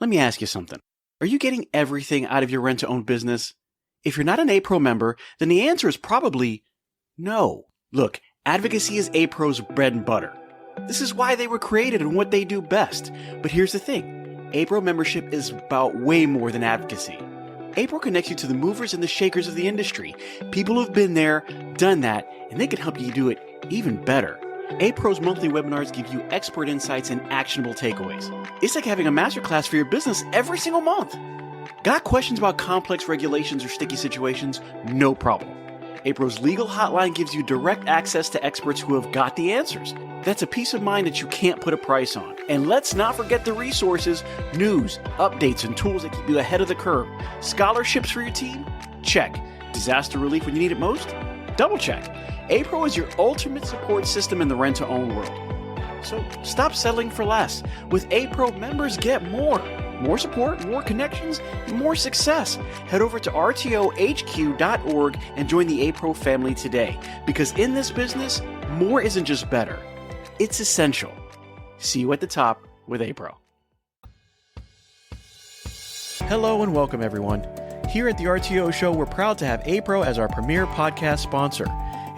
Let me ask you something. Are you getting everything out of your rent-to-own business? If you're not an APRO member, then the answer is probably no. Look, advocacy is APRO's bread and butter. This is why they were created and what they do best. But here's the thing. APRO membership is about way more than advocacy. APRO connects you to the movers and the shakers of the industry, people who've been there, done that, and they can help you do it even better. APRO's monthly webinars give you expert insights and actionable takeaways. It's like having a masterclass for your business every single month. Got questions about complex regulations or sticky situations? No problem. APRO's legal hotline gives you direct access to experts who have got the answers. That's a peace of mind that you can't put a price on. And let's not forget the resources, news, updates, and tools that keep you ahead of the curve. Scholarships for your team? Check. Disaster relief when you need it most? Double check. APRO is your ultimate support system in the rent-to-own world. So stop settling for less. With APRO, members get more. More support, more connections, and more success. Head over to rtohq.org and join the APRO family today. Because in this business, more isn't just better. It's essential. See you at the top with APRO. Hello and welcome, everyone. Here at the RTO Show, we're proud to have APRO as our premier podcast sponsor.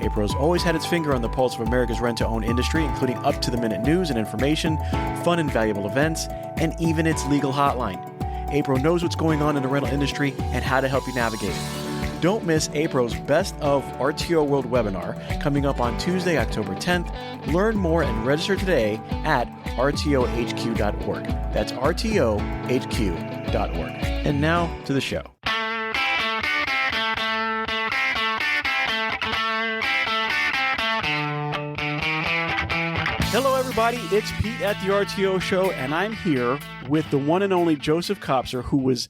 APRO's always had its finger on the pulse of America's rent-to-own industry, including up-to-the-minute news and information, fun and valuable events, and even its legal hotline. APRO knows what's going on in the rental industry and how to help you navigate it. Don't miss APRO's Best of RTO World webinar coming up on Tuesday, October 10th. Learn more and register today at rtohq.org. That's rtohq.org. And now to the show. Hello, everybody. It's Pete at the RTO Show, and I'm here with the one and only Joseph Kopser, who was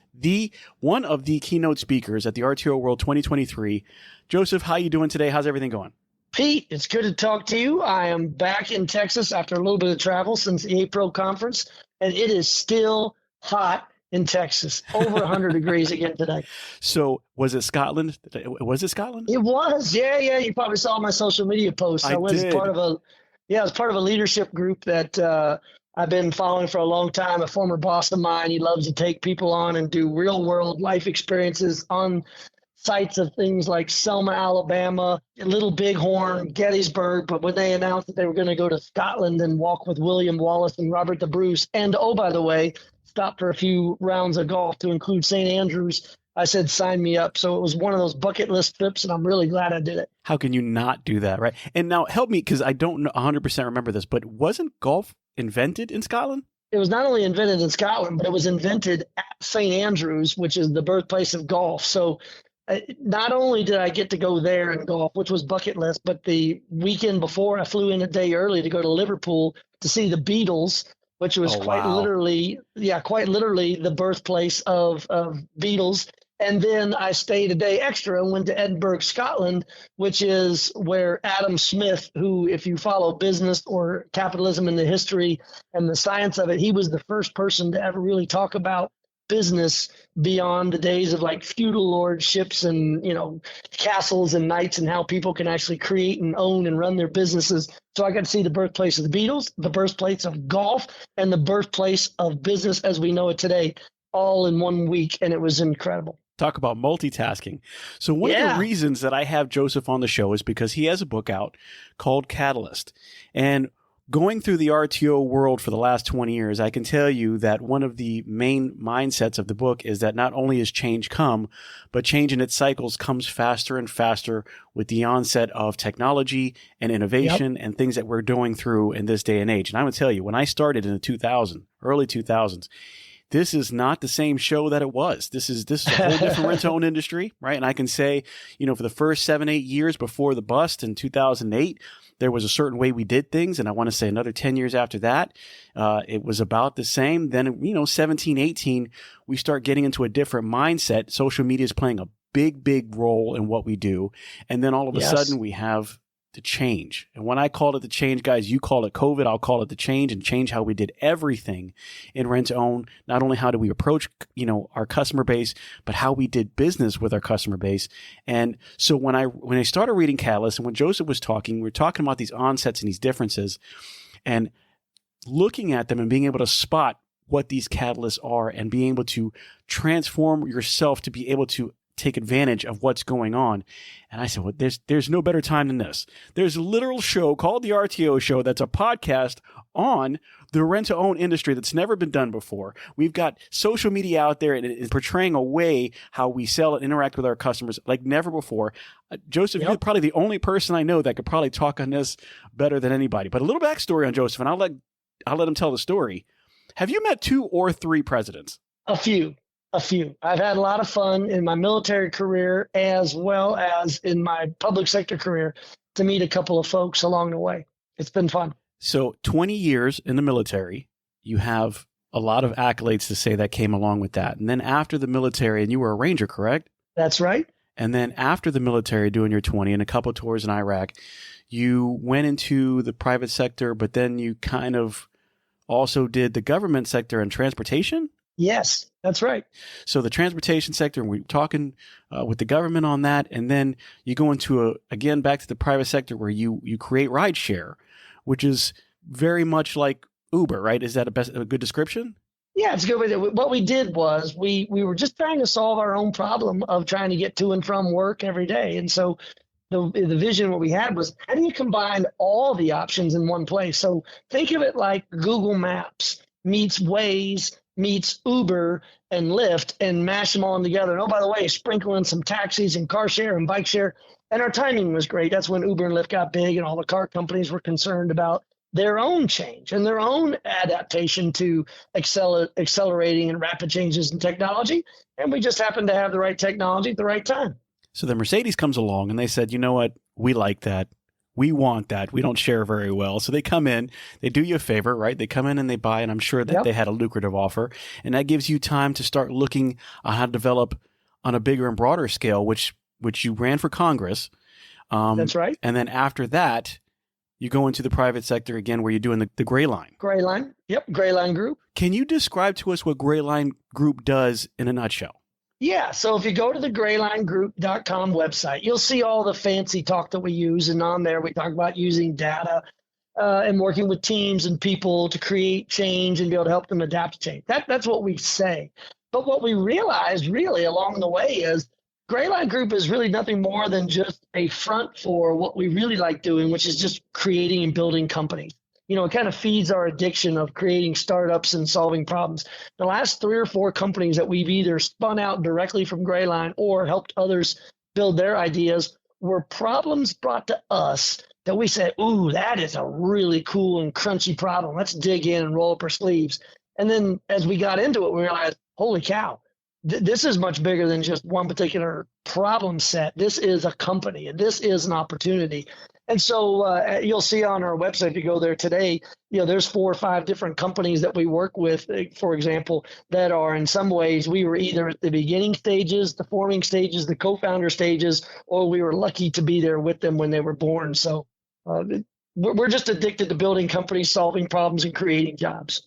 one of the keynote speakers at the RTO World 2023. Joseph, how you doing today? How's everything going? Pete, it's good to talk to you. I am back in Texas after a little bit of travel since the APRO conference, and it is still hot in Texas, over 100 degrees again today. So was it Scotland? Was it Scotland? It was. Yeah. You probably saw my social media posts. I was did. part of a leadership group that I've been following for a long time. A former boss of mine, he loves to take people on and do real world life experiences on sites of things like Selma, Alabama, Little Bighorn, Gettysburg. But when they announced that they were going to go to Scotland and walk with William Wallace and Robert the Bruce, and oh, by the way, stop for a few rounds of golf to include St. Andrews, I said, sign me up. So it was one of those bucket list trips, and I'm really glad I did it. How can you not do that, right? And now help me, because I don't 100% remember this, but wasn't golf invented in Scotland? It was not only invented in Scotland, but it was invented at St. Andrews, which is the birthplace of golf. So not only did I get to go there and golf, which was bucket list, but the weekend before I flew in a day early to go to Liverpool to see the Beatles, which was quite literally the birthplace of Beatles. And then I stayed a day extra and went to Edinburgh, Scotland, which is where Adam Smith, who, if you follow business or capitalism in the history and the science of it, he was the first person to ever really talk about business beyond the days of like feudal lordships and, castles and knights, and how people can actually create and own and run their businesses. So I got to see the birthplace of the Beatles, the birthplace of golf, and the birthplace of business as we know it today, all in 1 week. And it was incredible. Talk about multitasking. So one of the reasons that I have Joseph on the show is because he has a book out called Catalyst. And going through the RTO world for the last 20 years, I can tell you that one of the main mindsets of the book is that not only is change come, but change in its cycles comes faster and faster with the onset of technology and innovation and things that we're going through in this day and age. And I would tell you, when I started in the early 2000s, this is not the same show that it was. This is a whole different rent-to-own industry, right? And I can say, for the first 7-8 years before the bust in 2008, there was a certain way we did things. And I want to say another 10 years after that, it was about the same. Then, 17, 18, we start getting into a different mindset. Social media is playing a big, big role in what we do. And then all of a sudden we have the change. And when I call it the change, guys, you call it COVID, I'll call it the change, and change how we did everything in rent to own. Not only how do we approach, our customer base, but how we did business with our customer base. And so when I started reading Catalyst, and when Joseph was talking, we were talking about these onsets and these differences, and looking at them and being able to spot what these catalysts are and being able to transform yourself to be able to take advantage of what's going on. And I said, well, there's no better time than this. There's a literal show called the RTO Show that's a podcast on the rent-to-own industry that's never been done before. We've got social media out there and portraying a way how we sell and interact with our customers like never before. Joseph, You're probably the only person I know that could probably talk on this better than anybody. But a little backstory on Joseph, and I'll let him tell the story. Have you met 2 or 3 presidents? A few. I've had a lot of fun in my military career as well as in my public sector career to meet a couple of folks along the way. It's been fun. So 20 years in the military, you have a lot of accolades to say that came along with that. And then after the military, and you were a Ranger, correct? That's right. And then after the military, doing your 20 and a couple of tours in Iraq, you went into the private sector, but then you kind of also did the government sector and transportation? Yes, that's right. So the transportation sector, and we're talking with the government on that, and then you go into again back to the private sector where you create rideshare, which is very much like Uber, right? Is that a good description? Yeah, it's a good way. What we did was we were just trying to solve our own problem of trying to get to and from work every day, and so the vision what we had was, how do you combine all the options in one place? So think of it like Google Maps meets Waze meets Uber and Lyft and mash them all together. And oh, by the way, sprinkle in some taxis and car share and bike share. And our timing was great. That's when Uber and Lyft got big and all the car companies were concerned about their own change and their own adaptation to accelerating and rapid changes in technology. And we just happened to have the right technology at the right time. So the Mercedes comes along and they said, you know what? We like that. We want that. We don't share very well. So they come in, they do you a favor, right? They come in and they buy, and I'm sure that they had a lucrative offer. And that gives you time to start looking on how to develop on a bigger and broader scale, which you ran for Congress. That's right. And then after that, you go into the private sector again where you're doing the Greyline. Greyline. Yep. Greyline Group. Can you describe to us what Greyline Group does in a nutshell? Yeah. So if you go to the greylinegroup.com website, you'll see all the fancy talk that we use. And on there, we talk about using data and working with teams and people to create change and be able to help them adapt to change. That's what we say. But what we realized really along the way is Greyline Group is really nothing more than just a front for what we really like doing, which is just creating and building companies. You know, it kind of feeds our addiction of creating startups and solving problems. The last 3 or 4 companies that we've either spun out directly from Greyline or helped others build their ideas were problems brought to us that we said, ooh, that is a really cool and crunchy problem. Let's dig in and roll up our sleeves. And then as we got into it, we realized, holy cow, this is much bigger than just one particular problem set. This is a company, and this is an opportunity. And so you'll see on our website, if you go there today, you know, there's 4 or 5 different companies that we work with, for example, that are in some ways we were either at the beginning stages, the forming stages, the co-founder stages, or we were lucky to be there with them when they were born. So we're just addicted to building companies, solving problems, and creating jobs.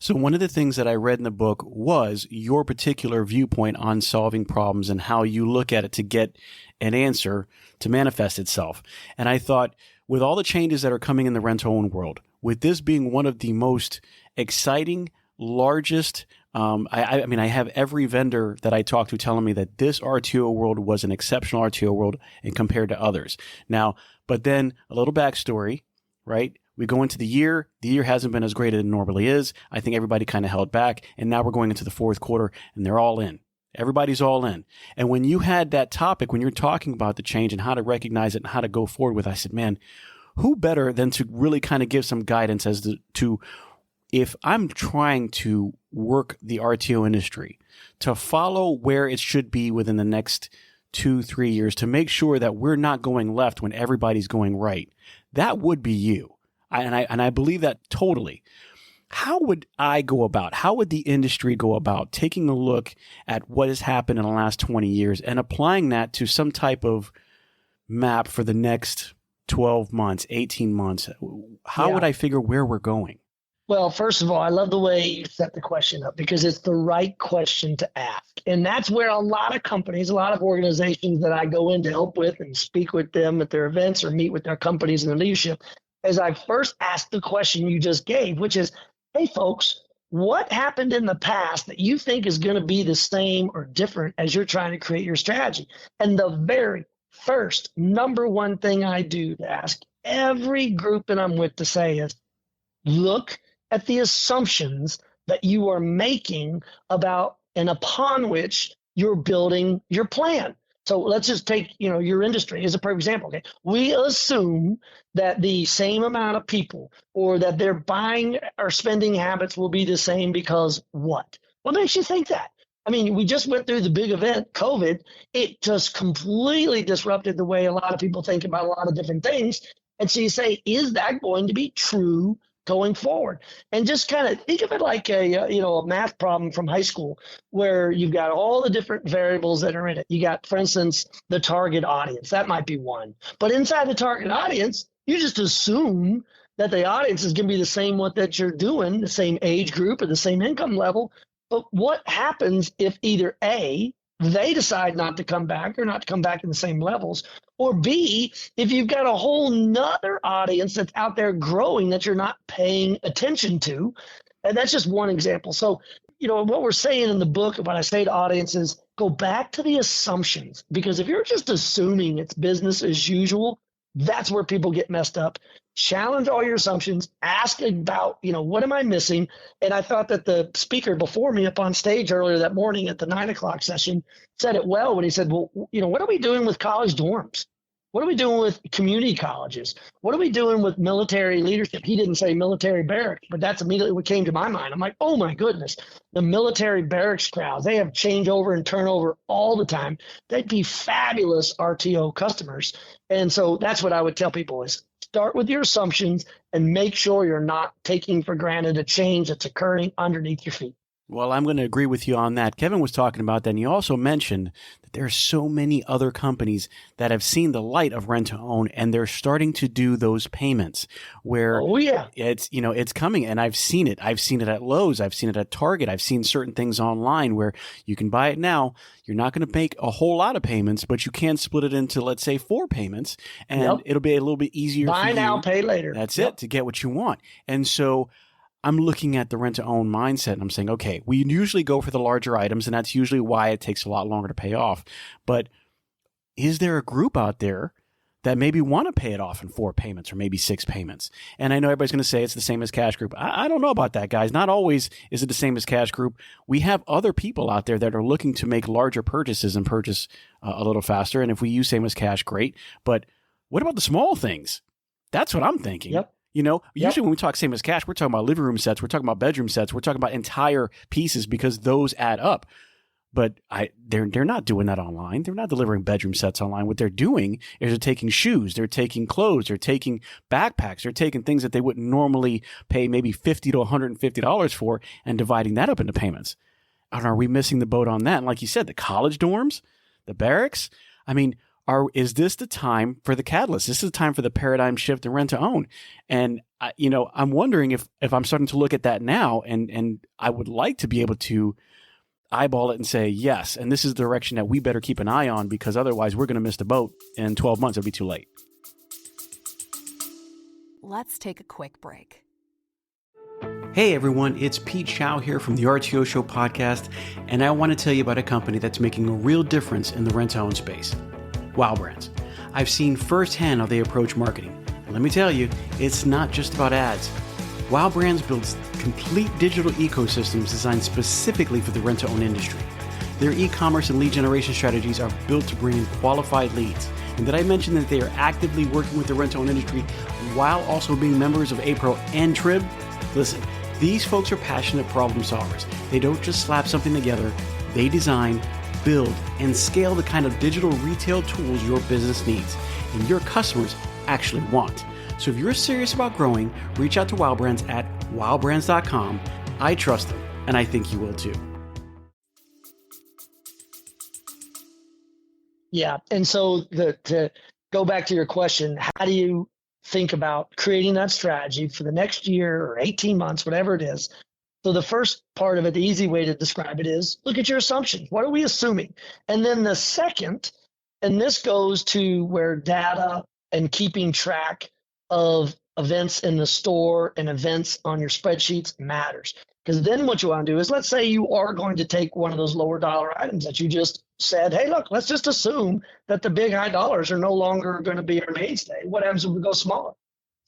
So one of the things that I read in the book was your particular viewpoint on solving problems and how you look at it to get an answer to manifest itself. And I thought, with all the changes that are coming in the rent-to-own world, with this being one of the most exciting, largest, I mean, I have every vendor that I talk to telling me that this RTO world was an exceptional RTO world and compared to others. Now, but then a little backstory, right? We go into the year hasn't been as great as it normally is. I think everybody kind of held back, and now we're going into the fourth quarter and they're all in. Everybody's all in. And when you had that topic, when you're talking about the change and how to recognize it and how to go forward with, I said, man, who better than to really kind of give some guidance as to if I'm trying to work the RTO industry to follow where it should be within the next 2-3 years to make sure that we're not going left when everybody's going right. That would be you. And I believe that totally. How would I go about, how would the industry go about taking a look at what has happened in the last 20 years and applying that to some type of map for the next 12 months, 18 months? How would I figure where we're going? Well, first of all, I love the way you set the question up because it's the right question to ask. And that's where a lot of companies, a lot of organizations that I go in to help with and speak with them at their events or meet with their companies and their leadership, as I first asked the question you just gave, which is, hey, folks, what happened in the past that you think is going to be the same or different as you're trying to create your strategy? And the very first number one thing I do to ask every group that I'm with to say is, look at the assumptions that you are making about and upon which you're building your plan. So let's just take, your industry as a perfect example. Okay, we assume that the same amount of people or that their buying or spending habits will be the same because what? What makes you think that? I mean, we just went through the big event, COVID. It just completely disrupted the way a lot of people think about a lot of different things. And so you say, is that going to be true going forward? And just kind of think of it like a math problem from high school where you've got all the different variables that are in it. You got, for instance, the target audience. That might be one. But inside the target audience, you just assume that the audience is going to be the same what that you're doing, the same age group or the same income level. But what happens if either A, they decide not to come back or not to come back in the same levels, or B, if you've got a whole nother audience that's out there growing that you're not paying attention to? And that's just one example. So, what we're saying in the book, what I say to audiences, go back to the assumptions, because if you're just assuming it's business as usual, that's where people get messed up. Challenge all your assumptions, ask about, what am I missing? And I thought that the speaker before me up on stage earlier that morning at the 9:00 session said it well when he said, well, what are we doing with college dorms? What are we doing with community colleges? What are we doing with military leadership? He didn't say military barracks, but that's immediately what came to my mind. I'm like, oh my goodness, the military barracks crowds, they have changeover and turnover all the time. They'd be fabulous RTO customers. And so that's what I would tell people is start with your assumptions and make sure you're not taking for granted a change that's occurring underneath your feet. Well, I'm going to agree with you on that. Kevin was talking about that, and he also mentioned that there are so many other companies that have seen the light of rent to own, and they're starting to do those payments where it's coming. And I've seen it. I've seen it at Lowe's. I've seen it at Target. I've seen certain things online where you can buy it now. You're not going to make a whole lot of payments, but you can split it into, let's say, 4 payments, and it'll be a little bit easier for you. Buy now, pay later. That's it, to get what you want. And so I'm looking at the rent-to-own mindset, and I'm saying, okay, we usually go for the larger items, and that's usually why it takes a lot longer to pay off. But is there a group out there that maybe want to pay it off in 4 payments or maybe 6 payments? And I know everybody's going to say it's the same as Cash Group. I don't know about that, guys. Not always is it the same as Cash Group. We have other people out there that are looking to make larger purchases and purchase a little faster. And if we use same as Cash, great. But what about the small things? That's what I'm thinking. Yep. Usually when we talk same as Cash, we're talking about living room sets, we're talking about bedroom sets, we're talking about entire pieces because those add up. But they're not doing that online. They're not delivering bedroom sets online. What they're doing is they're taking shoes, they're taking clothes, they're taking backpacks, they're taking things that they wouldn't normally pay maybe $50 to $150 for and dividing that up into payments. And are we missing the boat on that? And like you said, the college dorms, the barracks, I mean, is this the time for the catalyst? This is the time for the paradigm shift in rent to own. And, I'm wondering if I'm starting to look at that now and I would like to be able to eyeball it and say, yes, and this is the direction that we better keep an eye on because otherwise we're going to miss the boat in 12 months. It'll be too late. Let's take a quick break. Hey everyone, it's Pete Shau here from the RTO Show Podcast, and I want to tell you about a company that's making a real difference in the rent-to-own space. Wow Brands. I've seen firsthand how they approach marketing. And let me tell you, it's not just about ads. Wow Brands builds complete digital ecosystems designed specifically for the rent-to-own industry. Their e-commerce and lead generation strategies are built to bring in qualified leads. And did I mention that they are actively working with the rent-to-own industry while also being members of APRO and TRIB? Listen, these folks are passionate problem solvers. They don't just slap something together. They design, build, and scale the kind of digital retail tools your business needs and your customers actually want. So if you're serious about growing, reach out to Wow Brands at wowbrands.com. I trust them, and I think you will too. Yeah. And so to go back to your question, how do you think about creating that strategy for the next year or 18 months, whatever it is? So the first part of it, the easy way to describe it is look at your assumptions. What are we assuming? And then the second, and this goes to where data and keeping track of events in the store and events on your spreadsheets matters. Because then what you want to do is, let's say you are going to take one of those lower dollar items that you just said, hey, look, let's just assume that the big high dollars are no longer going to be our mainstay. What happens if we go smaller?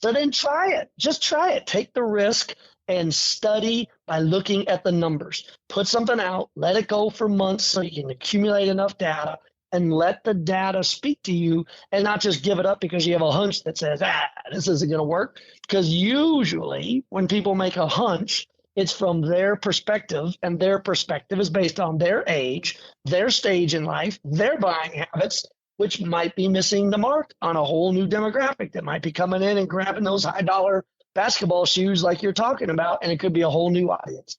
So then try it. Just try it. Take the risk and study by looking at the numbers. Put something out, let it go for months so you can accumulate enough data and let the data speak to you and not just give it up because you have a hunch that says, this isn't going to work. Because usually when people make a hunch, it's from their perspective, and their perspective is based on their age, their stage in life, their buying habits, which might be missing the mark on a whole new demographic that might be coming in and grabbing those high dollar basketball shoes like you're talking about, and it could be a whole new audience.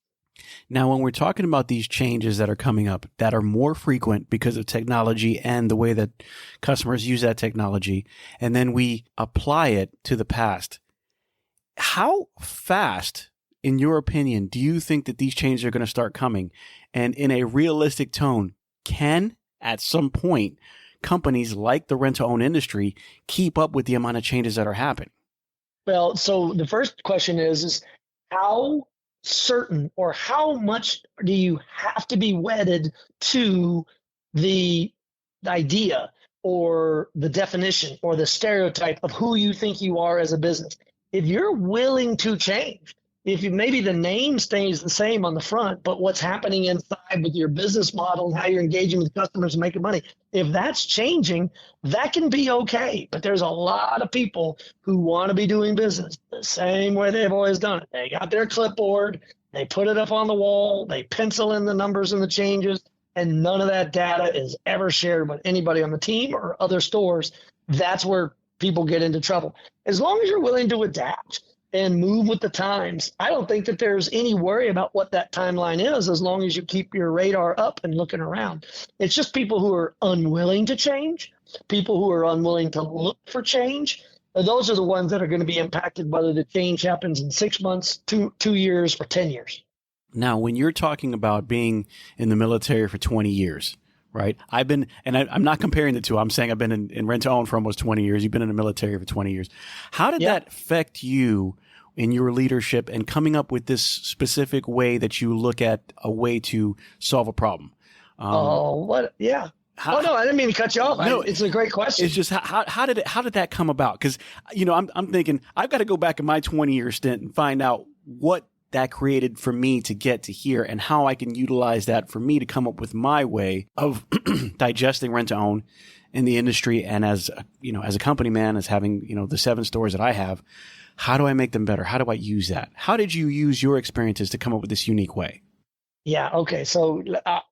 Now, when we're talking about these changes that are coming up that are more frequent because of technology and the way that customers use that technology, and then we apply it to the past, how fast, in your opinion, do you think that these changes are going to start coming? And in a realistic tone, can at some point companies like the rent-to-own industry keep up with the amount of changes that are happening? Well, so the first question is how certain or how much do you have to be wedded to the idea or the definition or the stereotype of who you think you are as a business? If you're willing to change, if you, maybe the name stays the same on the front, but what's happening inside with your business model and how you're engaging with customers and making money, if that's changing, that can be okay. But there's a lot of people who want to be doing business the same way they've always done it. They got their clipboard, they put it up on the wall, they pencil in the numbers and the changes, and none of that data is ever shared with anybody on the team or other stores. That's where people get into trouble. As long as you're willing to adapt and move with the times, I don't think that there's any worry about what that timeline is, as long as you keep your radar up and looking around. It's just people who are unwilling to change, people who are unwilling to look for change. Those are the ones that are going to be impacted, whether the change happens in 6 months, 2 years, or 10 years. Now, when you're talking about being in the military for 20 years, right? I'm not comparing the two. I'm saying I've been in rent-to-own for almost 20 years. You've been in the military for 20 years. How did that affect you in your leadership and coming up with this specific way that you look at a way to solve a problem? Yeah. No, I didn't mean to cut you off. No, it's a great question. It's just how did that come about? Because I'm thinking I've got to go back in my 20-year stint and find out what that created for me to get to here and how I can utilize that for me to come up with my way of digesting rent to own in the industry. And as a company man, as having the 7 stores that I have, how do I make them better? How do I use that? How did you use your experiences to come up with this unique way? Yeah. Okay. So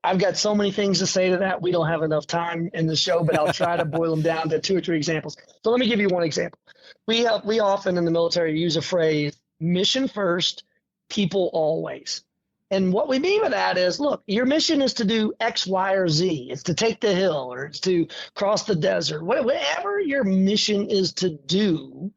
I've got so many things to say to that. We don't have enough time in the show, but I'll try to boil them down to 2 or 3 examples. So let me give you one example. We often in the military use a phrase, mission first, people always. And what we mean by that is, look, your mission is to do X, Y, or Z. It's to take the hill, or it's to cross the desert. Whatever your mission is to do,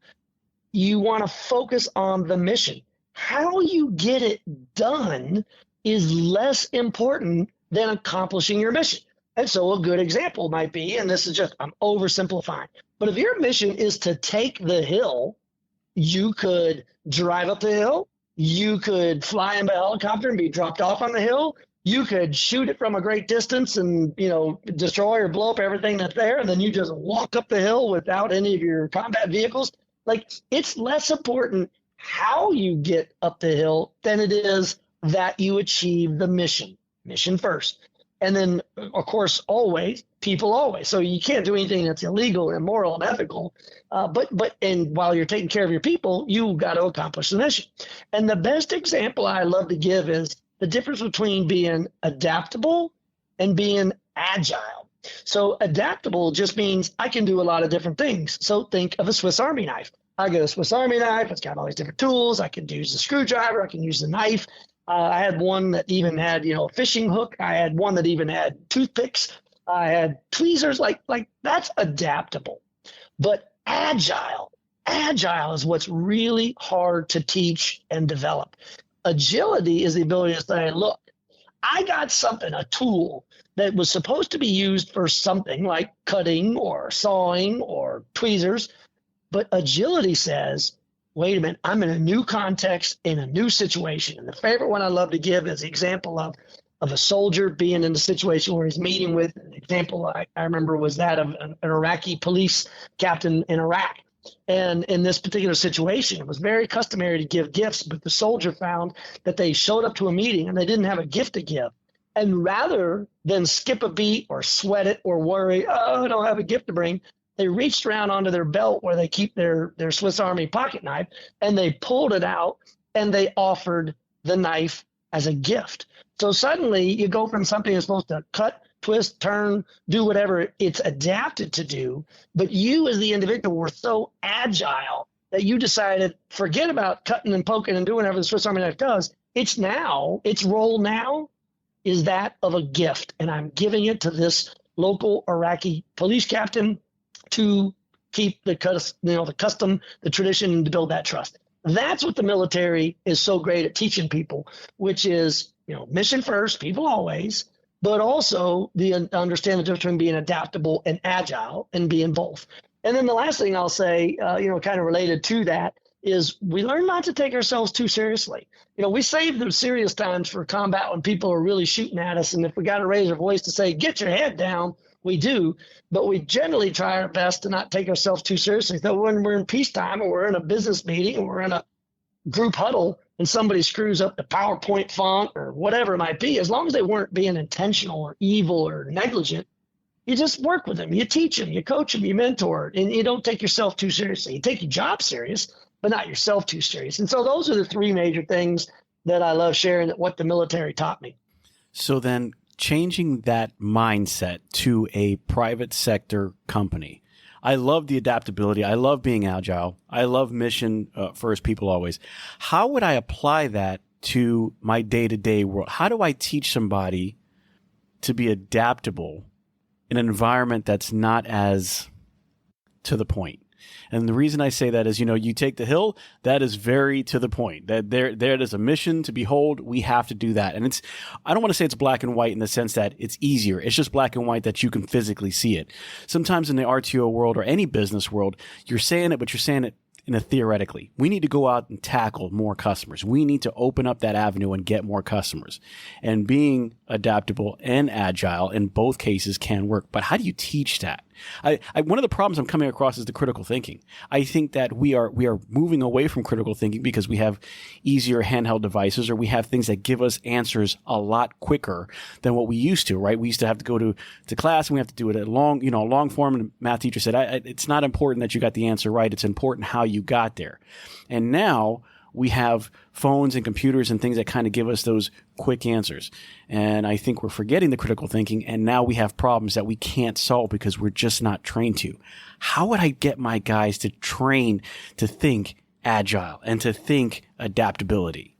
you want to focus on the mission. How you get it done is less important than accomplishing your mission. And so a good example might be, and this is just, I'm oversimplifying, but if your mission is to take the hill, you could drive up the hill, you could fly in by helicopter and be dropped off on the hill, you could shoot it from a great distance and, destroy or blow up everything that's there, and then you just walk up the hill without any of your combat vehicles. Like, it's less important how you get up the hill than it is that you achieve the mission first. And then, of course, always, people always. So you can't do anything that's illegal, immoral, and unethical. But while you're taking care of your people, you got to accomplish the mission. And the best example I love to give is the difference between being adaptable and being agile. So adaptable just means I can do a lot of different things. So think of a Swiss Army knife. I get a Swiss Army knife. It's got all these different tools. I can use the screwdriver. I can use the knife. I had one that even had, a fishing hook. I had one that even had toothpicks. I had tweezers. Like that's adaptable. But agile is what's really hard to teach and develop. Agility is the ability to say, look, I got something, a tool that was supposed to be used for something like cutting or sawing or tweezers. But agility says, wait a minute, I'm in a new context, in a new situation. And the favorite one I love to give is the example of a soldier being in a situation where he's meeting with, an example I remember was that of an Iraqi police captain in Iraq. And in this particular situation, it was very customary to give gifts, but the soldier found that they showed up to a meeting and they didn't have a gift to give. And rather than skip a beat or sweat it or worry, oh, I don't have a gift to bring, they reached around onto their belt where they keep their Swiss Army pocket knife, and they pulled it out and they offered the knife as a gift. So suddenly you go from something that's supposed to cut, twist, turn, do whatever it's adapted to do, but you as the individual were so agile that you decided, forget about cutting and poking and doing whatever the Swiss Army knife does. Its role now is that of a gift, and I'm giving it to this local Iraqi police captain to keep the custom, the tradition, and to build that trust. That's what the military is so great at teaching people, which is, mission first, people always, but also understand the difference between being adaptable and agile and being both. And then the last thing I'll say, kind of related to that, is we learn not to take ourselves too seriously. We save the serious times for combat when people are really shooting at us. And if we got to raise our voice to say, get your head down, we do. But we generally try our best to not take ourselves too seriously. So when we're in peacetime or we're in a business meeting or we're in a group huddle and somebody screws up the PowerPoint font or whatever it might be, as long as they weren't being intentional or evil or negligent, you just work with them. You teach them, you coach them, you mentor, and you don't take yourself too seriously. You take your job serious, but not yourself too serious. And so those are the three major things that I love sharing, that what the military taught me. So then changing that mindset to a private sector company. I love the adaptability. I love being agile. I love mission first, people always. How would I apply that to my day-to-day world? How do I teach somebody to be adaptable in an environment that's not as to the point? And the reason I say that is, you take the hill, that is very to the point. That there is a mission to behold. We have to do that. And I don't want to say it's black and white in the sense that it's easier. It's just black and white that you can physically see it. Sometimes in the RTO world or any business world, you're saying it, but you're saying it theoretically. We need to go out and tackle more customers. We need to open up that avenue and get more customers. And being adaptable and agile in both cases can work. But how do you teach that? One of the problems I'm coming across is the critical thinking. I think that we are moving away from critical thinking because we have easier handheld devices, or we have things that give us answers a lot quicker than what we used to, right? We used to have to go to class and we have to do it at long form. And the math teacher said, it's not important that you got the answer right. It's important how you got there. And now we have phones and computers and things that kind of give us those quick answers. And I think we're forgetting the critical thinking. And now we have problems that we can't solve because we're just not trained to. How would I get my guys to train to think agile and to think adaptability?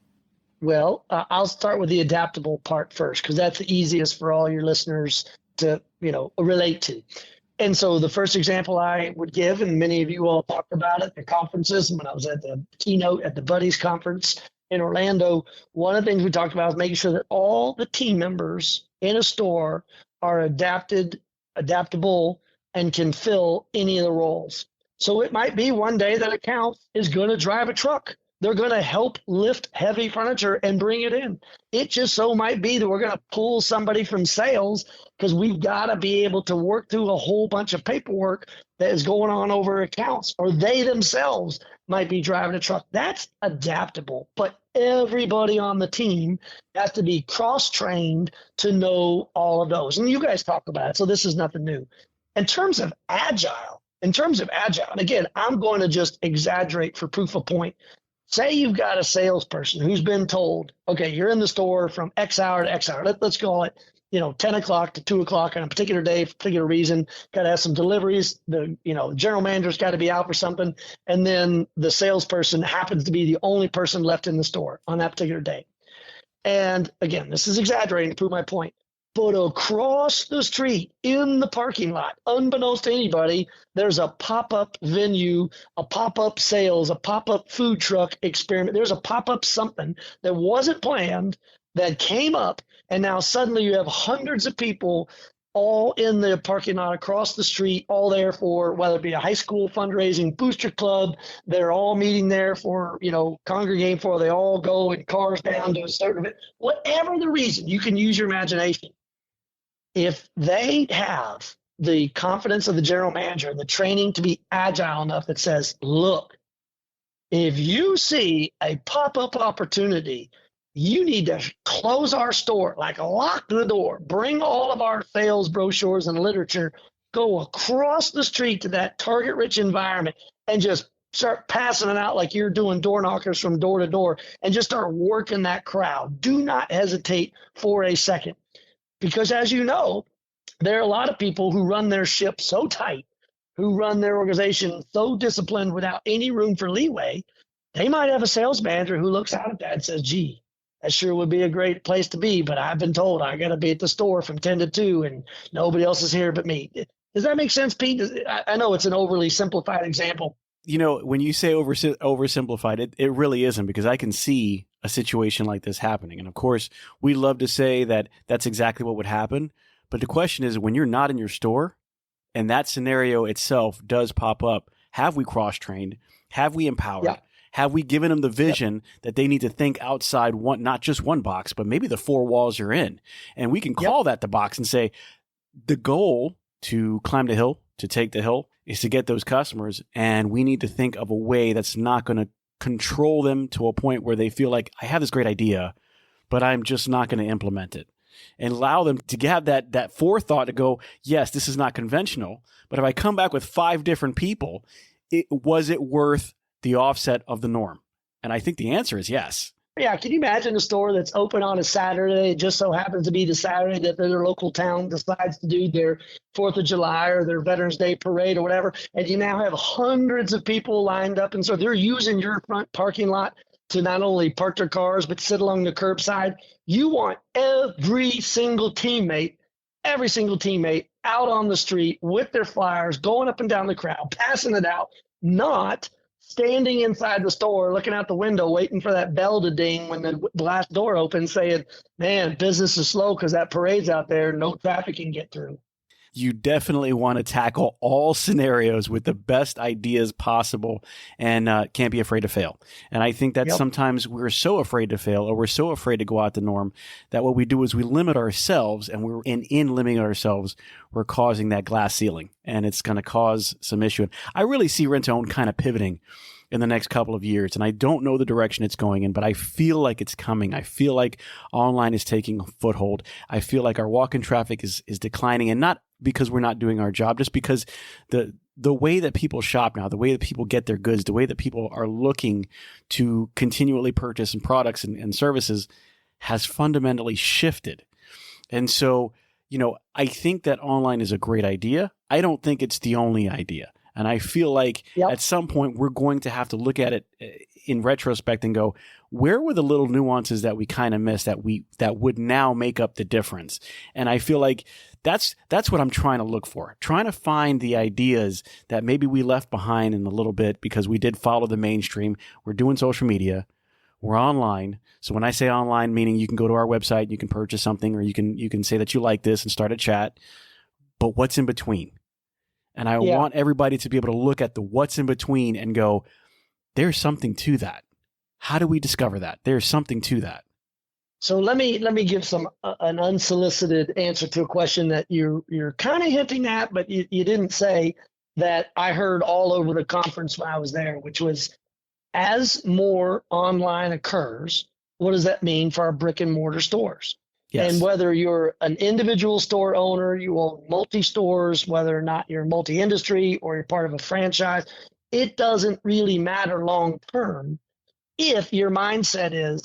Well, I'll start with the adaptable part first, because that's the easiest for all your listeners to, relate to. And so the first example I would give, and many of you all talked about it at conferences, when I was at the keynote at the Buddies Conference in Orlando, one of the things we talked about was making sure that all the team members in a store are adaptable, and can fill any of the roles. So it might be one day that account is going to drive a truck. They're going to help lift heavy furniture and bring it in. It just so might be that we're going to pull somebody from sales because we've got to be able to work through a whole bunch of paperwork that is going on over accounts, or they themselves might be driving a truck. That's adaptable, but everybody on the team has to be cross-trained to know all of those. And you guys talk about it, so this is nothing new. In terms of agile, and again, I'm going to just exaggerate for proof of point. Say you've got a salesperson who's been told, okay, you're in the store from X hour to X hour. Let's call it, 10 o'clock to 2 o'clock on a particular day for a particular reason. Got to have some deliveries. The general manager's got to be out for something. And then the salesperson happens to be the only person left in the store on that particular day. And again, this is exaggerating to prove my point. But across the street in the parking lot, unbeknownst to anybody, there's a pop-up venue, a pop-up sales, a pop-up food truck experiment. There's a pop-up something that wasn't planned that came up, and now suddenly you have hundreds of people all in the parking lot across the street, all there for whether it be a high school fundraising booster club. They're all meeting there for, congregating for, they all go in cars down to a certain event. Whatever the reason, you can use your imagination. If they have the confidence of the general manager, the training to be agile enough that says, look, if you see a pop-up opportunity, you need to close our store, like lock the door, bring all of our sales brochures and literature, go across the street to that target-rich environment and just start passing it out like you're doing door knockers from door to door and just start working that crowd. Do not hesitate for a second. Because as you know, there are a lot of people who run their ship so tight, who run their organization so disciplined without any room for leeway. They might have a sales manager who looks out at that and says, gee, that sure would be a great place to be, but I've been told I got to be at the store from 10 to 2 and nobody else is here but me. Does that make sense, Pete? I know it's an overly simplified example. When you say oversimplified, it really isn't, because I can see a situation like this happening. And of course, we love to say that that's exactly what would happen. But the question is, when you're not in your store and that scenario itself does pop up, have we cross-trained? Have we empowered? Yeah. Have we given them the vision that they need to think outside not just one box, but maybe the 4 walls you're in? And we can call that the box and say, the goal to climb the hill, to take the hill, is to get those customers. And we need to think of a way that's not going to control them to a point where they feel like, I have this great idea, but I'm just not going to implement it. And allow them to have that forethought to go, yes, this is not conventional, but if I come back with 5 different people, was it worth the offset of the norm? And I think the answer is yes. Yeah. Can you imagine a store that's open on a Saturday? It just so happens to be the Saturday that their local town decides to do their 4th of July or their Veterans Day parade or whatever. And you now have hundreds of people lined up. And so they're using your front parking lot to not only park their cars, but sit along the curbside. You want every single teammate out on the street with their flyers, going up and down the crowd, passing it out, not standing inside the store, looking out the window, waiting for that bell to ding when the last door opens, saying, man, business is slow because that parade's out there, no traffic can get through. You definitely want to tackle all scenarios with the best ideas possible and can't be afraid to fail. And I think that sometimes we're so afraid to fail, or we're so afraid to go out the norm, that what we do is we limit ourselves, and in limiting ourselves, we're causing that glass ceiling, and it's going to cause some issue. And I really see rent-to-own kind of pivoting in the next couple of years. And I don't know the direction it's going in, but I feel like it's coming. I feel like online is taking a foothold. I feel like our walk-in traffic is declining, and not because we're not doing our job, just because the way that people shop now, the way that people get their goods, the way that people are looking to continually purchase and products and services has fundamentally shifted. And so, I think that online is a great idea. I don't think it's the only idea. And I feel like at some point we're going to have to look at it in retrospect and go, where were the little nuances that we kind of missed that would now make up the difference? And I feel like that's what I'm trying to look for, trying to find the ideas that maybe we left behind in a little bit because we did follow the mainstream. We're doing social media. We're online. So when I say online, meaning you can go to our website, you can purchase something, or you can say that you like this and start a chat. But what's in between? And I want everybody to be able to look at the what's in between and go, there's something to that. How do we discover that? There's something to that. So let me give an unsolicited answer to a question that you're kind of hinting at, but you didn't say, that I heard all over the conference when I was there, which was, as more online occurs, what does that mean for our brick and mortar stores? Yes. And whether you're an individual store owner, you own multi-stores, whether or not you're multi-industry or you're part of a franchise, it doesn't really matter long term if your mindset is,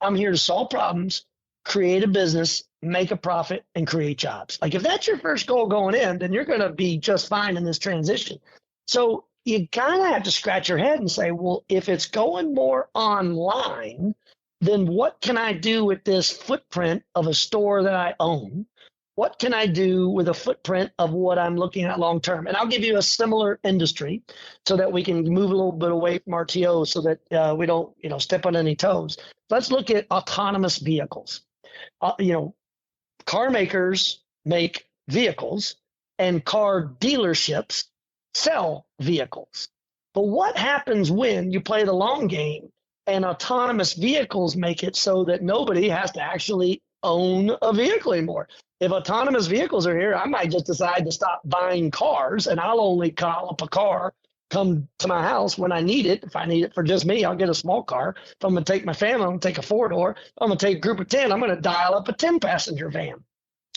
I'm here to solve problems, create a business, make a profit, and create jobs. Like if that's your first goal going in, then you're going to be just fine in this transition. So you kind of have to scratch your head and say, well, if it's going more online, then what can I do with this footprint of a store that I own? What can I do with a footprint of what I'm looking at long term? And I'll give you a similar industry so that we can move a little bit away from RTO so that we don't, step on any toes. Let's look at autonomous vehicles. Car makers make vehicles and car dealerships sell vehicles. But what happens when you play the long game and autonomous vehicles make it so that nobody has to actually own a vehicle anymore? If autonomous vehicles are here, I might just decide to stop buying cars, and I'll only call up a car, come to my house when I need it. If I need it for just me, I'll get a small car. If I'm going to take my family, I'm going to take a 4-door. If I'm going to take a group of 10, I'm going to dial up a 10-passenger van.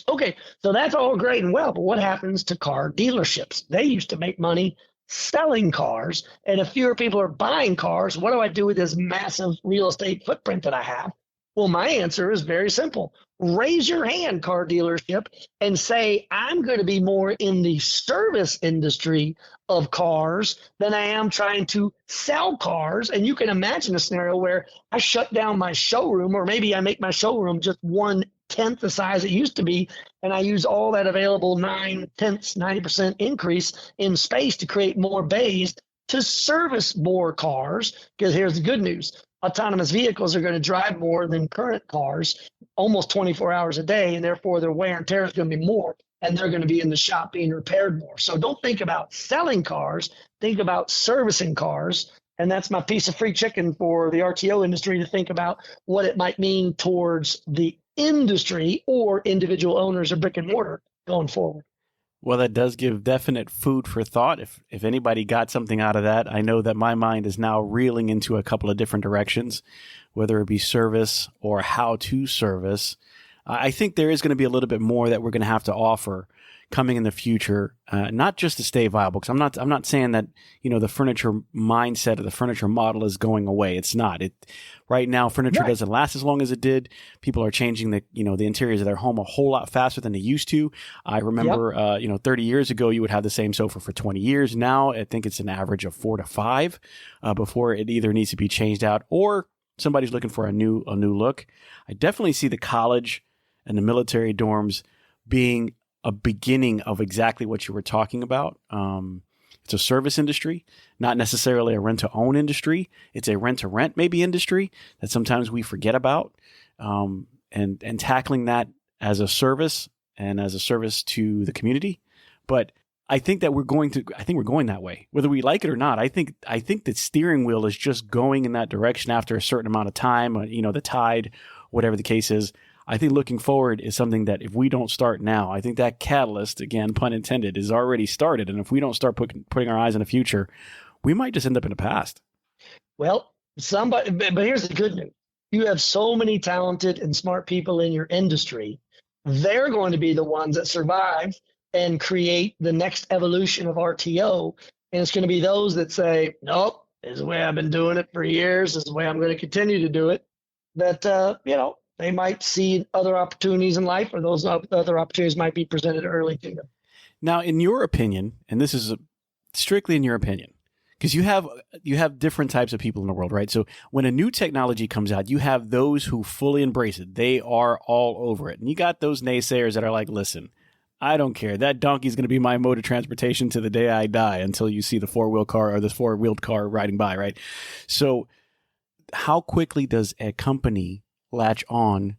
Okay, so that's all great and well, but what happens to car dealerships? They used to make money selling cars, and if fewer people are buying cars, what do I do with this massive real estate footprint that I have? Well, my answer is very simple. Raise your hand, car dealership, and say, I'm going to be more in the service industry of cars than I am trying to sell cars. And you can imagine a scenario where I shut down my showroom, or maybe I make my showroom just 1/10 the size it used to be, and I use all that available 9/10, 90% increase in space to create more bays to service more cars. Because here's the good news. Autonomous vehicles are going to drive more than current cars, almost 24 hours a day, and therefore their wear and tear is going to be more, and they're going to be in the shop being repaired more. So don't think about selling cars, think about servicing cars, and that's my piece of free chicken for the RTO industry to think about what it might mean towards the industry or individual owners of brick and mortar going forward. Well, that does give definite food for thought. If anybody got something out of that, I know that my mind is now reeling into a couple of different directions, whether it be service or how to service. I think there is going to be a little bit more that we're going to have to offer coming in the future, not just to stay viable. Because I'm not saying that the furniture mindset or the furniture model is going away. It's not. Right now, furniture doesn't last as long as it did. People are changing the interiors of their home a whole lot faster than they used to. I remember 30 years ago, you would have the same sofa for 20 years. Now, I think it's an average of 4 to 5 before it either needs to be changed out or somebody's looking for a new look. I definitely see the college and the military dorms being a beginning of exactly what you were talking about. It's a service industry, not necessarily a rent-to-own industry. It's a rent-to-rent maybe industry that sometimes we forget about, and tackling that as a service and as a service to the community. But I think that we're going that way, whether we like it or not. I think the steering wheel is just going in that direction after a certain amount of time, the tide, whatever the case is. I think looking forward is something that if we don't start now, I think that catalyst, again, pun intended, is already started. And if we don't start putting our eyes on the future, we might just end up in the past. Well, but here's the good news. You have so many talented and smart people in your industry. They're going to be the ones that survive and create the next evolution of RTO. And it's going to be those that say, nope, this is the way I've been doing it for years. This is the way I'm going to continue to do it. That, they might see other opportunities in life, or those other opportunities might be presented early to them. Now, in your opinion, and this is strictly in your opinion, because you have different types of people in the world, right? So when a new technology comes out, you have those who fully embrace it. They are all over it. And you got those naysayers that are like, listen, I don't care. That donkey is going to be my mode of transportation to the day I die, until you see the four-wheeled car riding by, right? So how quickly does a company latch on,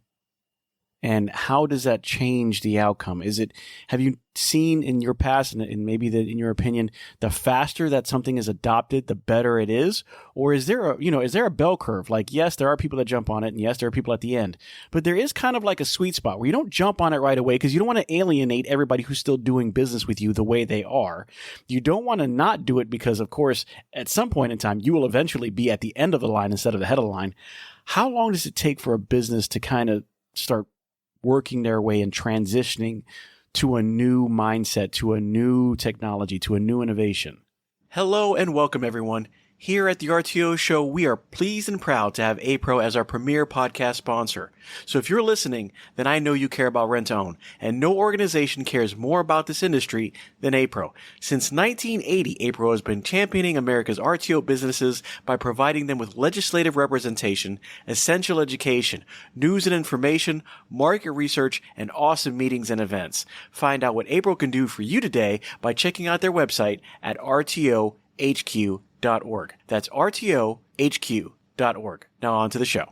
and how does that change the outcome? Have you seen in your past, and maybe in your opinion, the faster that something is adopted, the better it is? Or is there a bell curve? Like, yes, there are people that jump on it, and yes, there are people at the end, but there is kind of like a sweet spot where you don't jump on it right away because you don't want to alienate everybody who's still doing business with you the way they are. You don't want to not do it because, of course, at some point in time, you will eventually be at the end of the line instead of the head of the line. How long does it take for a business to kind of start working their way and transitioning to a new mindset, to a new technology, to a new innovation? Hello and welcome, everyone. Here at the RTO Show, we are pleased and proud to have APRO as our premier podcast sponsor. So if you're listening, then I know you care about rent-to-own, and no organization cares more about this industry than APRO. Since 1980, APRO has been championing America's RTO businesses by providing them with legislative representation, essential education, news and information, market research, and awesome meetings and events. Find out what APRO can do for you today by checking out their website at rtohq.org. That's rtohq.org. Now on to the show.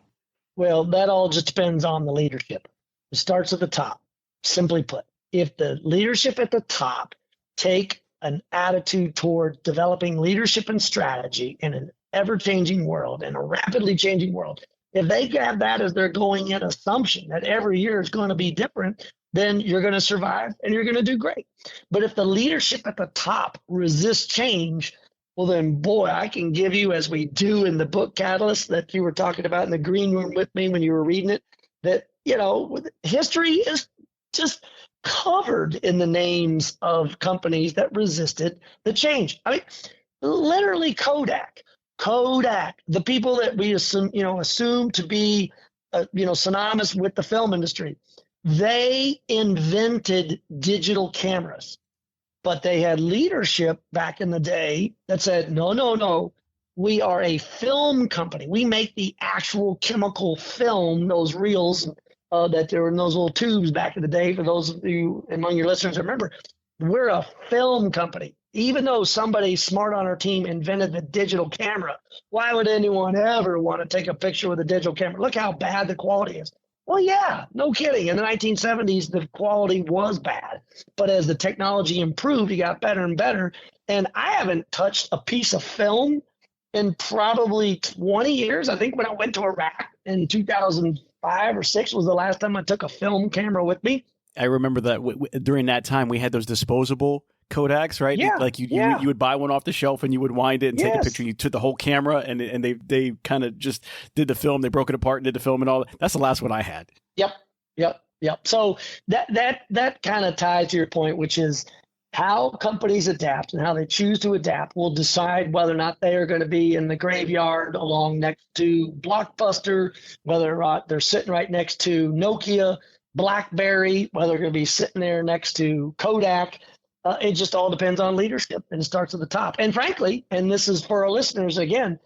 Well, that all just depends on the leadership. It starts at the top. Simply put, if the leadership at the top take an attitude toward developing leadership and strategy in an ever-changing world, in a rapidly changing world, if they have that as their going in assumption that every year is going to be different, then you're going to survive and you're going to do great. But if the leadership at the top resists change, well, then, boy, I can give you, as we do in the book Catalyst that you were talking about in the green room with me when you were reading it, that, history is just covered in the names of companies that resisted the change. I mean, literally Kodak, the people that we assume to be, synonymous with the film industry, they invented digital cameras, but they had leadership back in the day that said, no, we are a film company. We make the actual chemical film, those reels that there were in those little tubes back in the day. For those of you among your listeners, remember, we're a film company. Even though somebody smart on our team invented the digital camera, why would anyone ever want to take a picture with a digital camera? Look how bad the quality is. Well, yeah, no kidding. In the 1970s, the quality was bad. But as the technology improved, it got better and better. And I haven't touched a piece of film in probably 20 years. I think when I went to Iraq in 2005 or 6 was the last time I took a film camera with me. I remember that during that time, we had those disposable Kodaks, right? Yeah, like you would buy one off the shelf and you would wind it and take a picture. You took the whole camera and they kind of just did the film. They broke it apart and did the film and all. That's the last one I had. Yep. So that kind of ties to your point, which is how companies adapt and how they choose to adapt will decide whether or not they are going to be in the graveyard along next to Blockbuster, whether they're sitting right next to Nokia, BlackBerry, whether they're going to be sitting there next to Kodak. It just all depends on leadership, and it starts at the top. And frankly, and this is for our listeners again,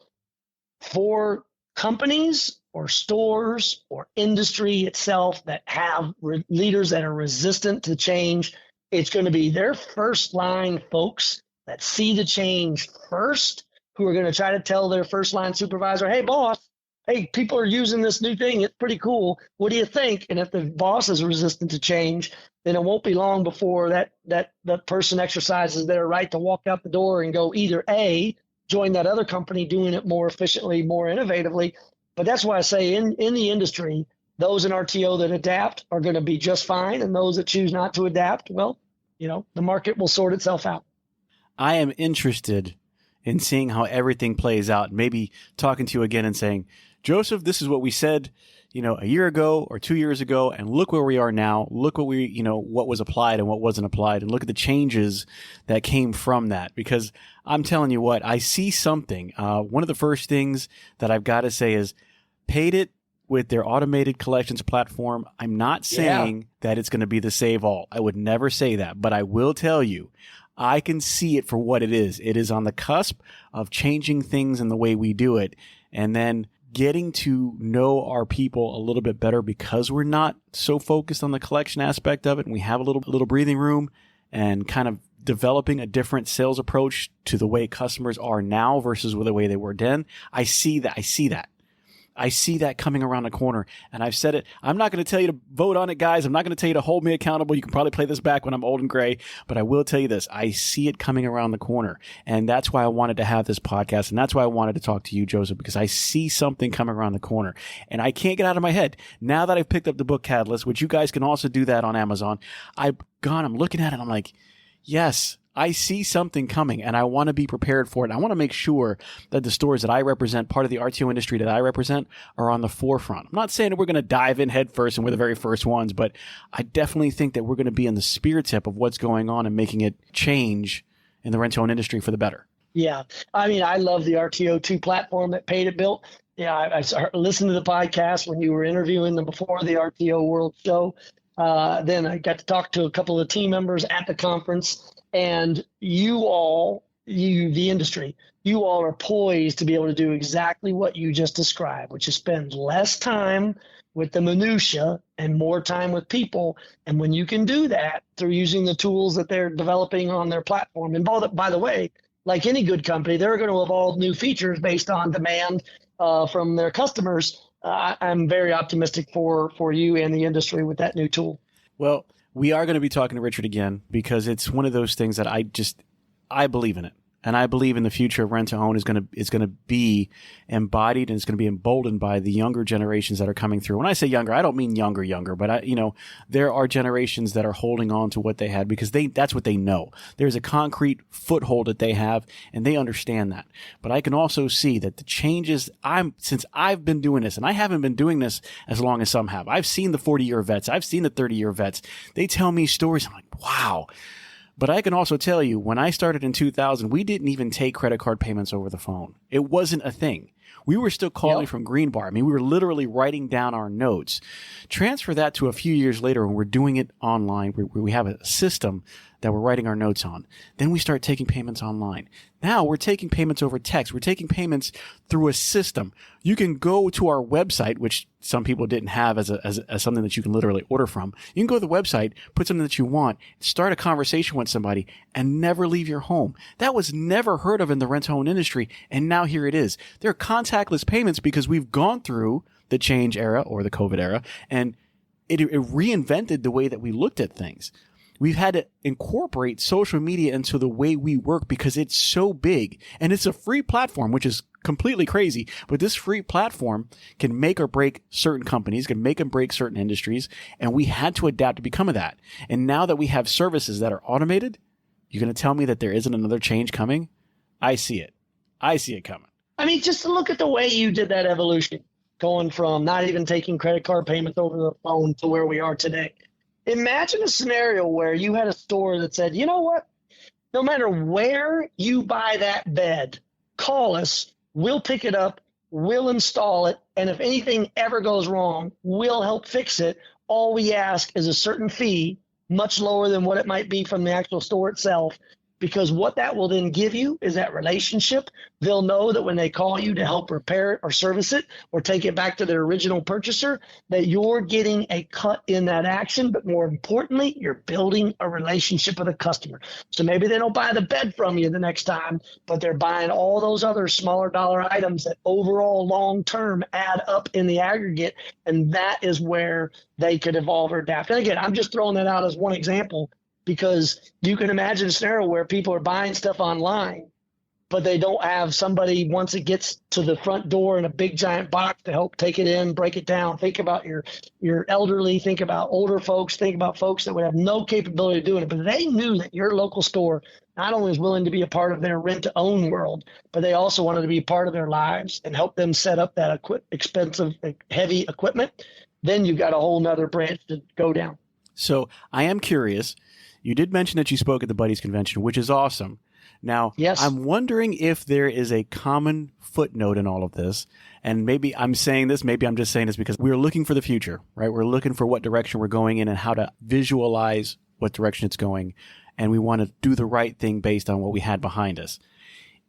for companies or stores or industry itself that have leaders that are resistant to change, it's going to be their first line folks that see the change first, who are going to try to tell their first line supervisor, hey, boss, hey, people are using this new thing. It's pretty cool. What do you think? And if the boss is resistant to change, then it won't be long before that person exercises their right to walk out the door and go either A, join that other company doing it more efficiently, more innovatively. But that's why I say in the industry, those in RTO that adapt are going to be just fine. And those that choose not to adapt, well, the market will sort itself out. I am interested in seeing how everything plays out. Maybe talking to you again and saying, Joseph, this is what we said, a year ago or 2 years ago, and look where we are now. Look what what was applied and what wasn't applied, and look at the changes that came from that. Because I'm telling you what, I see something. One of the first things that I've got to say is Paid It with their automated collections platform. I'm not saying that it's going to be the save all. I would never say that, but I will tell you, I can see it for what it is. It is on the cusp of changing things in the way we do it, and then getting to know our people a little bit better because we're not so focused on the collection aspect of it, and we have a little breathing room, and kind of developing a different sales approach to the way customers are now versus the way they were then. I see that coming around the corner. And I've said it. I'm not going to tell you to vote on it, guys. I'm not going to tell you to hold me accountable. You can probably play this back when I'm old and gray, but I will tell you this. I see it coming around the corner. And that's why I wanted to have this podcast. And that's why I wanted to talk to you, Joseph, because I see something coming around the corner. And I can't get out of my head. Now that I've picked up the book Catalyst, which you guys can also do that on Amazon, I'm looking at it. I'm like, yes, I see something coming, and I want to be prepared for it. I want to make sure that the stores that I represent, part of the RTO industry that I represent, are on the forefront. I'm not saying that we're going to dive in head first and we're the very first ones, but I definitely think that we're going to be in the spear tip of what's going on and making it change in the rent-to-own industry for the better. Yeah. I mean, I love the RTO2 platform that Paid It built. Yeah, I listened to the podcast when you were interviewing them before the RTO World Show. Then I got to talk to a couple of team members at the conference. And the industry, you all are poised to be able to do exactly what you just described, which is spend less time with the minutia and more time with people. And when you can do that through using the tools that they're developing on their platform, and by the way, like any good company, they're going to evolve new features based on demand from their customers. I'm very optimistic for you and the industry with that new tool. Well, We are going to be talking to Richard again because it's one of those things that I believe in it. And I believe in the future of rent-to-own is going to be embodied and it's going to be emboldened by the younger generations that are coming through. When I say younger, I don't mean younger, but there are generations that are holding on to what they had because that's what they know. There's a concrete foothold that they have and they understand that. But I can also see that the changes since I've been doing this, and I haven't been doing this as long as some have. I've seen the 40-year vets. I've seen the 30-year vets. They tell me stories. I'm like, wow. But I can also tell you, when I started in 2000, we didn't even take credit card payments over the phone. It wasn't a thing. We were still calling from Green Bar. I mean, we were literally writing down our notes. Transfer that to a few years later when we're doing it online, where we have a system that we're writing our notes on. Then we start taking payments online. Now we're taking payments over text. We're taking payments through a system. You can go to our website, which some people didn't have as something that you can literally order from. You can go to the website, put something that you want, start a conversation with somebody, and never leave your home. That was never heard of in the rent-to-own industry, and now here it is. There are contactless payments because we've gone through the change era or the COVID era, and it reinvented the way that we looked at things. We've had to incorporate social media into the way we work because it's so big and it's a free platform, which is completely crazy. But this free platform can make or break certain companies, can make and break certain industries. And we had to adapt to become that. And now that we have services that are automated, you're going to tell me that there isn't another change coming? I see it. I see it coming. I mean, just to look at the way you did that evolution, going from not even taking credit card payments over the phone to where we are today. Imagine a scenario where you had a store that said, you know what, no matter where you buy that bed, call us, we'll pick it up, we'll install it, and if anything ever goes wrong, we'll help fix it. All we ask is a certain fee, much lower than what it might be from the actual store itself, because what that will then give you is that relationship. They'll know that when they call you to help repair it or service it or take it back to their original purchaser, that you're getting a cut in that action. But more importantly, you're building a relationship with a customer. So maybe they don't buy the bed from you the next time, but they're buying all those other smaller dollar items that overall long term add up in the aggregate. And that is where they could evolve or adapt. And again, I'm just throwing that out as one example, because you can imagine a scenario where people are buying stuff online, but they don't have somebody once it gets to the front door in a big giant box to help take it in, break it down. Think about your elderly, think about older folks, think about folks that would have no capability of doing it. But they knew that your local store not only was willing to be a part of their rent-to-own world, but they also wanted to be part of their lives and help them set up that expensive, heavy equipment. Then you've got a whole nother branch to go down. So I am curious. You did mention that you spoke at the Buddies Convention, which is awesome. Now, yes. I'm wondering if there is a common footnote in all of this. And maybe I'm saying this, maybe I'm just saying this because we're looking for the future, right? We're looking for what direction we're going in and how to visualize what direction it's going. And we want to do the right thing based on what we had behind us.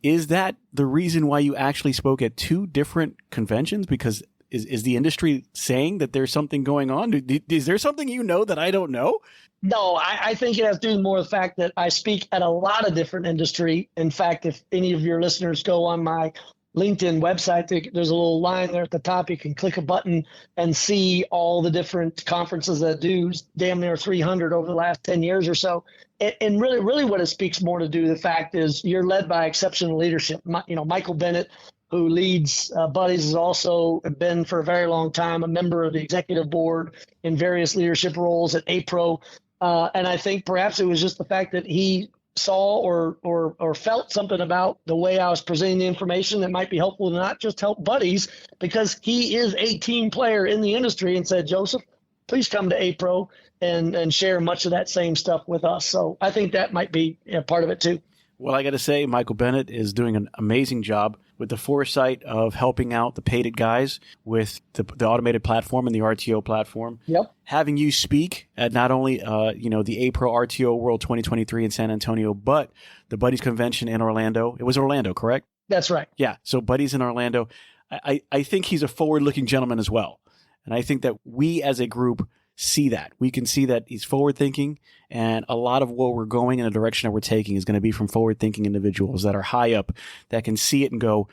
Is that the reason why you actually spoke at two different conventions? Because is the industry saying that there's something going on? Is there something you know that I don't know? No, I think it has to do more with the fact that I speak at a lot of different industry. In fact, if any of your listeners go on my LinkedIn website, there's a little line there at the top. You can click a button and see all the different conferences that do damn near 300 over the last 10 years or so. And really what it speaks more to do, the fact is you're led by exceptional leadership. Michael Bennett, who leads Buddies, has also been for a very long time a member of the executive board in various leadership roles at APRO. And I think perhaps it was just the fact that he saw or felt something about the way I was presenting the information that might be helpful to not just help Buddies, because he is a team player in the industry, and said, Joseph, please come to APRO and share much of that same stuff with us. So I think that might be part of it too. Well, I got to say, Michael Bennett is doing an amazing job with the foresight of helping out the paid guys with the automated platform and the RTO platform. Yep. Having you speak at not only the APRO RTO World 2023 in San Antonio, but the Buddies Convention in Orlando. It was Orlando, correct? That's right. Yeah. So Buddies in Orlando. I think he's a forward-looking gentleman as well. And I think that we as a group see that. We can see that he's forward-thinking, and a lot of where we're going in the direction that we're taking is going to be from forward-thinking individuals that are high up, that can see it and go,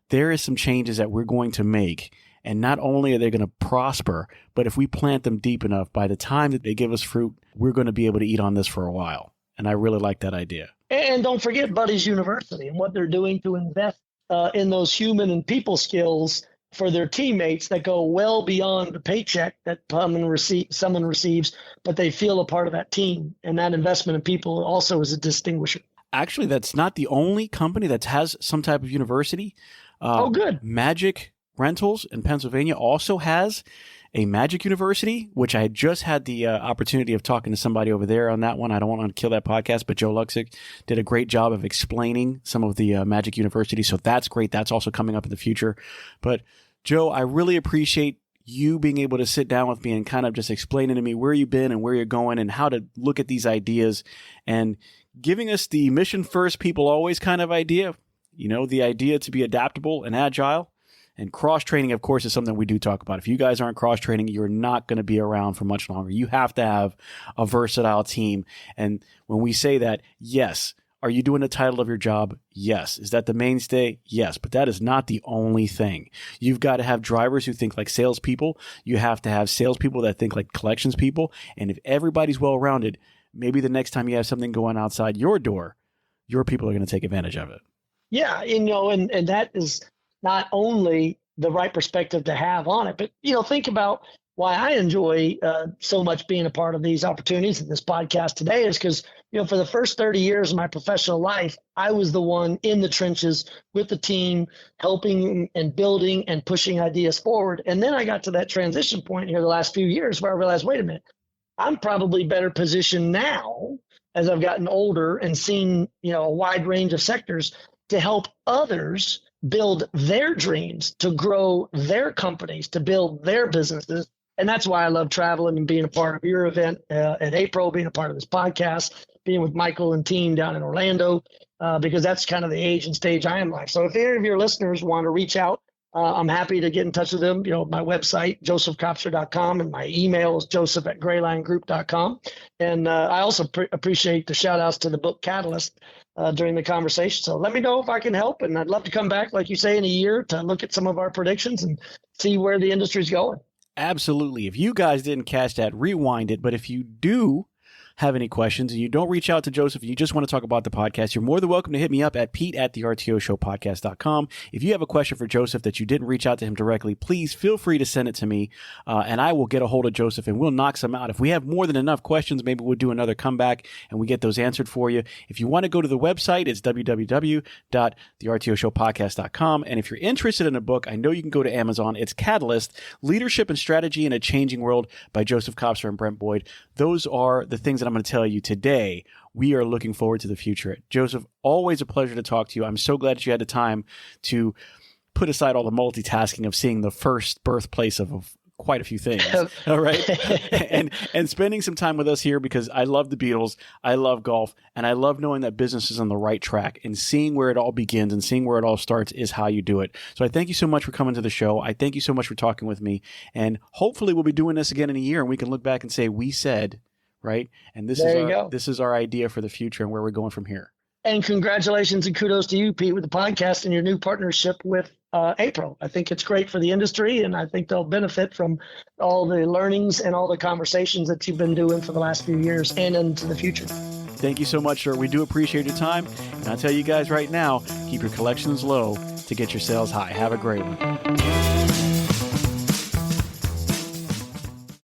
there is some changes that we're going to make, And not only are they going to prosper, but if we plant them deep enough, by the time that they give us fruit, we're going to be able to eat on this for a while. And I really like that idea. And don't forget Buddy's University and what they're doing to invest in those human and people skills for their teammates that go well beyond the paycheck that someone receives, but they feel a part of that team. And that investment in people also is a distinguisher. Actually, that's not the only company that has some type of university. Good. Magic Rentals in Pennsylvania also has a Magic University, which I just had the opportunity of talking to somebody over there on that one. I don't want to kill that podcast, but Joe Luxick did a great job of explaining some of the Magic University. So that's great. That's also coming up in the future. But Joe, I really appreciate you being able to sit down with me and kind of just explaining to me where you've been and where you're going and how to look at these ideas and giving us the mission first, people always kind of idea, the idea to be adaptable and agile. And cross-training, of course, is something we do talk about. If you guys aren't cross-training, you're not going to be around for much longer. You have to have a versatile team. And when we say that, yes. Are you doing the title of your job? Yes. Is that the mainstay? Yes. But that is not the only thing. You've got to have drivers who think like salespeople. You have to have salespeople that think like collections people. And if everybody's well-rounded, maybe the next time you have something going outside your door, your people are going to take advantage of it. Yeah. And that is not only the right perspective to have on it, but, think about why I enjoy so much being a part of these opportunities and this podcast today is because, for the first 30 years of my professional life, I was the one in the trenches with the team, helping and building and pushing ideas forward. And then I got to that transition point here the last few years where I realized, wait a minute, I'm probably better positioned now as I've gotten older and seen, a wide range of sectors to help others build their dreams, to grow their companies, to build their businesses. And that's why I love traveling and being a part of your event at APRO, being a part of this podcast, being with Michael and team down in Orlando, because that's kind of the age and stage I am in life. So if any of your listeners want to reach out, I'm happy to get in touch with them. My website, josephkopser.com, and my email is joseph@greylinegroup.com. And I also appreciate the shout outs to the book Catalyst during the conversation. So let me know if I can help. And I'd love to come back, like you say, in a year to look at some of our predictions and see where the industry's going. Absolutely. If you guys didn't catch that, rewind it. But if you do have any questions and you don't reach out to Joseph and you just want to talk about the podcast, you're more than welcome to hit me up at pete@the RTO Show Podcast.com. If you have a question for Joseph that you didn't reach out to him directly, please feel free to send it to me and I will get a hold of Joseph and we'll knock some out. If we have more than enough questions, maybe we'll do another comeback and we get those answered for you. If you want to go to the website, it's www.thertoshowpodcast.com. And if you're interested in a book, I know you can go to Amazon. It's Catalyst, Leadership and Strategy in a Changing World by Joseph Kopser and Brent Boyd. Those are the things that I'm going to tell you today. We are looking forward to the future. Joseph, always a pleasure to talk to you. I'm so glad that you had the time to put aside all the multitasking of seeing the first birthplace of quite a few things. All right. and spending some time with us here because I love the Beatles. I love golf and I love knowing that business is on the right track and seeing where it all begins and seeing where it all starts is how you do it. So I thank you so much for coming to the show. I thank you so much for talking with me and hopefully we'll be doing this again in a year and we can look back and say, we said, right? And this is our idea for the future and where we're going from here. And congratulations and kudos to you, Pete, with the podcast and your new partnership with APRO. I think it's great for the industry, and I think they'll benefit from all the learnings and all the conversations that you've been doing for the last few years and into the future. Thank you so much, sir. We do appreciate your time. And I'll tell you guys right now, keep your collections low to get your sales high. Have a great one.